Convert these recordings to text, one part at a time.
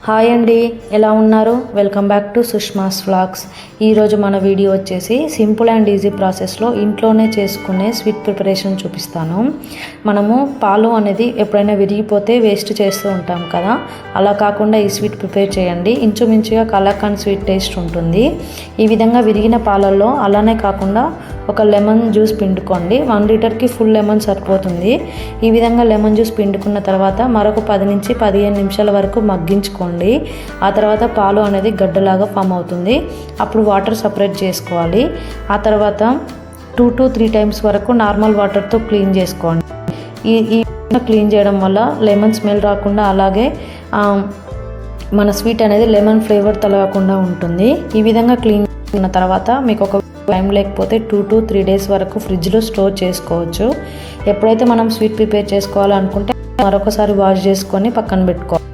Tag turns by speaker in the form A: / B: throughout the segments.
A: Hi అండి, ఎలా ఉన్నారు? Welcome back to Sushma's vlogs. ఈరోజు మన వీడియో వచ్చేసి సింపుల్ అండ్ ఈజీ ప్రాసెస్లో ఇంట్లోనే చేసుకునే స్వీట్ ప్రిపరేషన్ చూపిస్తాను. మనము పాలు అనేది ఎప్పుడైనా విరిగిపోతే వేస్ట్ చేస్తూ ఉంటాం కదా, అలా కాకుండా ఈ స్వీట్ ప్రిపేర్ చేయండి. ఇంచుమించుగా కలాకండ్ స్వీట్ టేస్ట్ ఉంటుంది. ఈ విధంగా విరిగిన పాలల్లో అలానే కాకుండా ఒక లెమన్ జ్యూస్ పిండుకోండి. 1 లీటర్కి ఫుల్ లెమన్ సరిపోతుంది. ఈ విధంగా లెమన్ జ్యూస్ పిండుకున్న తర్వాత మరొక 10 నుంచి 15 నిమిషాల వరకు మగ్గించుకోండి. ఆ తర్వాత పాలు అనేది గడ్డలాగా ఫామ్ అవుతుంది. అప్పుడు వాటర్ సపరేట్ చేసుకోవాలి. ఆ తర్వాత 2 to 3 టైమ్స్ వరకు నార్మల్ వాటర్తో క్లీన్ చేసుకోండి. ఈ క్లీన్ చేయడం వల్ల లెమన్ స్మెల్ రాకుండా, అలాగే మన స్వీట్ అనేది లెమన్ ఫ్లేవర్ తలగకుండా ఉంటుంది. ఈ విధంగా క్లీన్ చేసిన తర్వాత మీకు ఒక టైం లేకపోతే 2 to 3 డేస్ వరకు ఫ్రిడ్జ్లో స్టోర్ చేసుకోవచ్చు. ఎప్పుడైతే మనం స్వీట్ ప్రిపేర్ చేసుకోవాలనుకుంటే మరొకసారి వాష్ చేసుకొని పక్కన పెట్టుకోవాలి.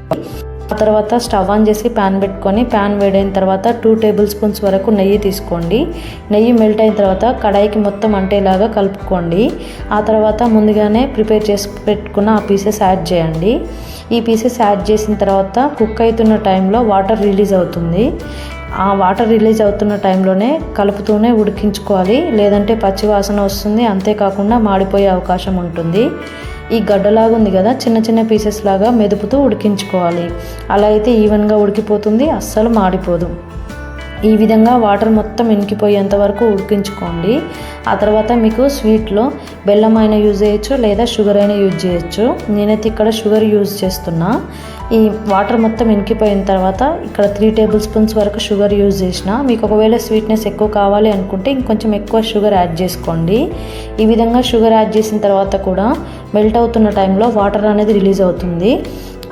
A: ఆ తర్వాత స్టవ్ ఆన్ చేసి ప్యాన్ పెట్టుకొని, ప్యాన్ వేడైన తర్వాత 2 టేబుల్ స్పూన్స్ వరకు నెయ్యి తీసుకోండి. నెయ్యి మెల్ట్ అయిన తర్వాత కడాయికి మొత్తం అంటేలాగా కలుపుకోండి. ఆ తర్వాత ముందుగానే ప్రిపేర్ చేసి పెట్టుకున్న ఆ పీసెస్ యాడ్ చేయండి. ఈ పీసెస్ యాడ్ చేసిన తర్వాత కుక్ అవుతున్న టైంలో వాటర్ రిలీజ్ అవుతుంది. ఆ వాటర్ రిలీజ్ అవుతున్న టైంలోనే కలుపుతూనే ఉడికించుకోవాలి, లేదంటే పచ్చి వాసన వస్తుంది. అంతేకాకుండా మాడిపోయే అవకాశం ఉంటుంది. ఈ గడ్డలాగా ఉంది కదా, చిన్న చిన్న పీసెస్ లాగా మెదుపుతూ ఉడికించుకోవాలి. అలా అయితే ఈవెన్గా ఉడికిపోతుంది, అస్సలు మాడిపోదు. ఈ విధంగా వాటర్ మొత్తం ఇంకిపోయేంత వరకు ఉడికించుకోండి. ఆ తర్వాత మీకు స్వీట్లో బెల్లం అయినా యూజ్ చేయొచ్చు, లేదా షుగర్ అయినా యూజ్ చేయొచ్చు. నేనైతే ఇక్కడ షుగర్ యూజ్ చేస్తున్నా. ఈ వాటర్ మొత్తం ఇంకిపోయిన తర్వాత ఇక్కడ 3 టేబుల్ స్పూన్స్ వరకు షుగర్ యూజ్ చేసిన. మీకు ఒకవేళ స్వీట్నెస్ ఎక్కువ కావాలి అనుకుంటే ఇంకొంచెం ఎక్కువ షుగర్ యాడ్ చేసుకోండి. ఈ విధంగా షుగర్ యాడ్ చేసిన తర్వాత కూడా మెల్ట్ అవుతున్న టైంలో వాటర్ అనేది రిలీజ్ అవుతుంది.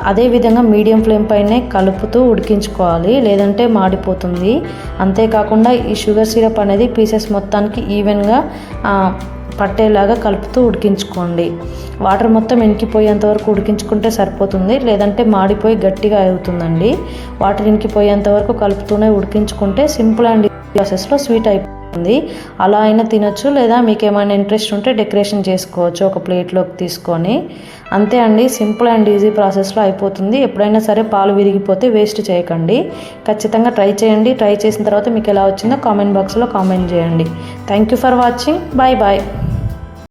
A: అదేవిధంగా మీడియం ఫ్లేమ్ పైనే కలుపుతూ ఉడికించుకోవాలి, లేదంటే మాడిపోతుంది. అంతేకాకుండా ఈ షుగర్ సిరప్ అనేది పీసెస్ మొత్తానికి ఈవెన్గా పట్టేలాగా కలుపుతూ ఉడికించుకోండి. వాటర్ మొత్తం ఇంకిపోయేంత వరకు ఉడికించుకుంటే సరిపోతుంది, లేదంటే మాడిపోయి గట్టిగా అవుతుందండి. వాటర్ ఇంకిపోయేంత వరకు కలుపుతూనే ఉడికించుకుంటే సింపుల్ అండ్ ప్రాసెస్లో స్వీట్ అయిపోతుంది. అలా అయినా తినొచ్చు, లేదా మీకు ఏమైనా ఇంట్రెస్ట్ ఉంటే డెకరేషన్ చేసుకోవచ్చు ఒక ప్లేట్లోకి తీసుకొని. అంతే అండి, సింపుల్ అండ్ ఈజీ ప్రాసెస్లో అయిపోతుంది. ఎప్పుడైనా సరే పాలు విరిగిపోతే వేస్ట్ చేయకండి. ఖచ్చితంగా ట్రై చేయండి. ట్రై చేసిన తర్వాత మీకు ఎలా వచ్చిందో కామెంట్ బాక్స్లో కామెంట్ చేయండి. Thank you for watching. Bye bye.